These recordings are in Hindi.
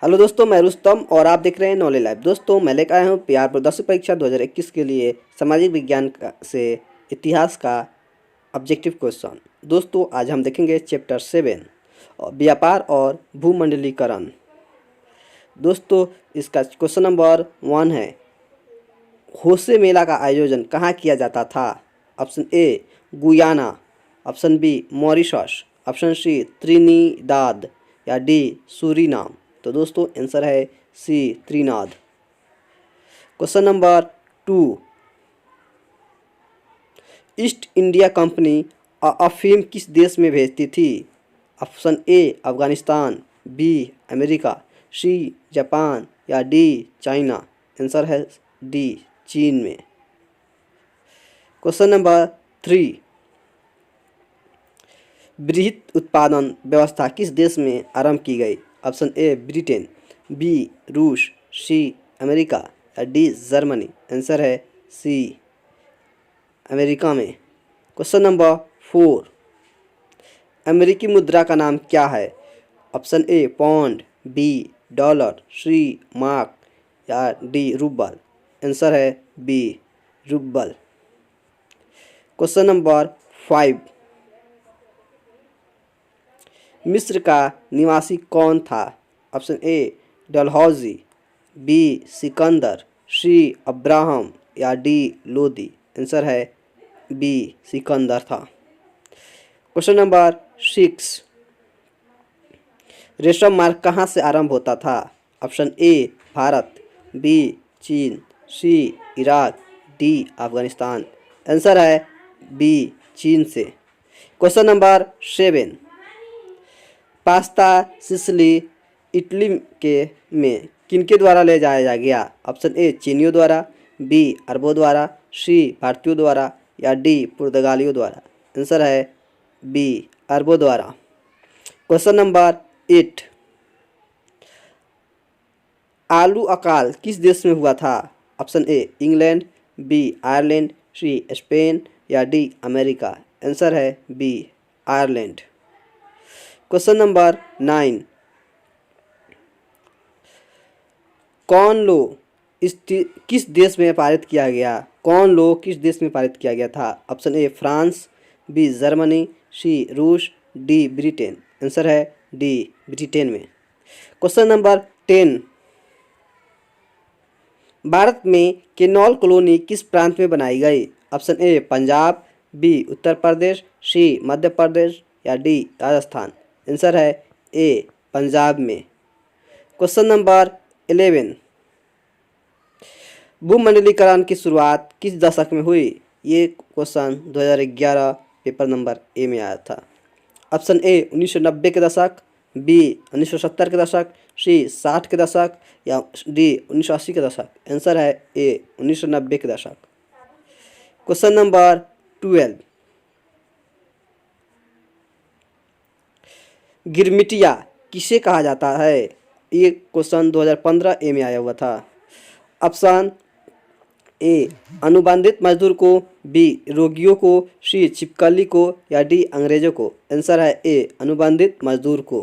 हेलो दोस्तों, मैं रुस्तम और आप देख रहे हैं नॉलेज लाइव। दोस्तों, मैं लेकर आया हूँ बिहार प्रदर्शक परीक्षा 2021 के लिए सामाजिक विज्ञान से इतिहास का ऑब्जेक्टिव क्वेश्चन। दोस्तों, आज हम देखेंगे चैप्टर 7 व्यापार और भूमंडलीकरण। दोस्तों, इसका क्वेश्चन नंबर 1 है, होसे मेला का आयोजन कहाँ किया जाता था? Option A Guyana, option B Mauritius, option C Trinidad या डी सूरीनाम। तो दोस्तों, आंसर है C Trinidad. Question number 2, East India Company अफीम किस देश में भेजती थी? Option A Afghanistan, B America, C Japan या डी चाइना। आंसर है डी चीन में। क्वेश्चन नंबर 3, वृहत उत्पादन व्यवस्था किस देश में आरंभ की गई? ऑप्शन ए ब्रिटेन, बी रूस, सी अमेरिका या डी जर्मनी। आंसर है सी अमेरिका में। क्वेश्चन नंबर 4, अमेरिकी मुद्रा का नाम क्या है? Option A pound, B dollar, C mark या डी रूबल। आंसर है बी रूबल। क्वेश्चन नंबर 5, मिस्र का निवासी कौन था? Option A Dalhousie, B Sikandar, C Abraham या डी लोदी। आंसर है बी सिकंदर था। क्वेश्चन नंबर 6, रेशम मार्ग कहाँ से आरंभ होता था? ऑप्शन ए भारत, बी चीन, सी इराक, डी अफगानिस्तान। आंसर है बी चीन से। Question number 7, pasta Sicily Italy के में किनके द्वारा ले जाया गया? ऑप्शन ए चीनियों द्वारा, बी अरबों द्वारा, सी भारतीयों द्वारा या डी पुर्तगालियों द्वारा। आंसर है बी अरबों द्वारा। क्वेश्चन नंबर 8, आलू अकाल किस देश में हुआ था? Option A England, B Ireland, C Spain या डी अमेरिका। आंसर है बी आयरलैंड। क्वेश्चन नंबर 9, कौन लो किस देश में पारित किया गया? कौन लो किस देश में पारित किया गया था? Option A France, B Germany, C रूस, डी ब्रिटेन। आंसर है डी ब्रिटेन में। क्वेश्चन नंबर 10, भारत में केनॉल कॉलोनी किस प्रांत में बनाई गई? Option A Punjab, B Uttar Pradesh, C Madhya Pradesh या डी राजस्थान। आंसर है ए पंजाब में। क्वेश्चन नंबर 11, भूमंडलीकरण की शुरुआत किस दशक में हुई? ये क्वेश्चन 2011 पेपर नंबर ए में आया था। ऑप्शन ए 1990 के दशक, बी 1970 के दशक, सी 60 के दशक या डी 1980 के दशक। आंसर है ए 1990 के दशक। क्वेश्चन नंबर 12, गिरमिटिया किसे कहा जाता है? ये क्वेश्चन 2015 ए में आया हुआ था। ऑप्शन ए अनुबंधित मजदूर को, बी रोगियों को, सी छिपकली को या डी अंग्रेजों को। आंसर है ए अनुबंधित मजदूर को।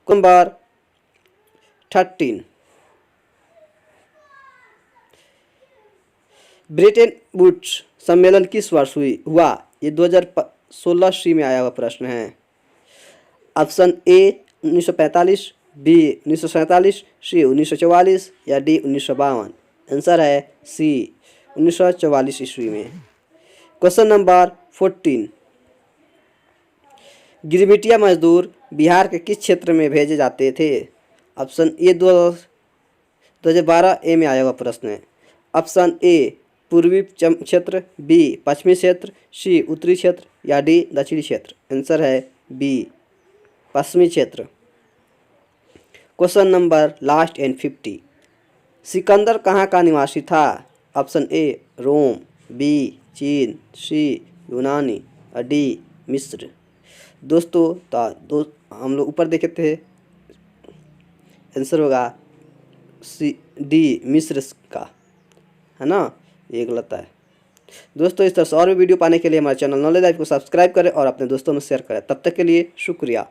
नंबर 13, ब्रेटन वुड्स सम्मेलन किस वर्ष हुआ? ये 2016 सी में आया हुआ प्रश्न है। ऑप्शन ए 1945, बी 1947, सी 1944 या डी 1952। आंसर है सी 1944 ईस्वी में। क्वेश्चन नंबर 14, गिरमिटिया मजदूर बिहार के किस क्षेत्र में भेजे जाते थे? ऑप्शन ए 2012 ए में आया हुआ प्रश्न है। ऑप्शन ए पूर्वी क्षेत्र, बी पश्चिमी क्षेत्र, सी उत्तरी क्षेत्र या डी दक्षिणी क्षेत्र। आंसर है बी पश्चिमी क्षेत्र। Question number last and 50, Sikandar कहाँ का निवासी था? ऑप्शन ए रोम, बी चीन, सी यूनानी और डी मिस्र। दोस्तों हम लोग ऊपर देखे थे, आंसर होगा सी डी मिस्र का, है ना? ये गलत है। दोस्तों, इस तरह से और भी वीडियो पाने के लिए हमारे चैनल नॉलेज लाइव को सब्सक्राइब करें और अपने दोस्तों में शेयर करें। तब तक के लिए शुक्रिया।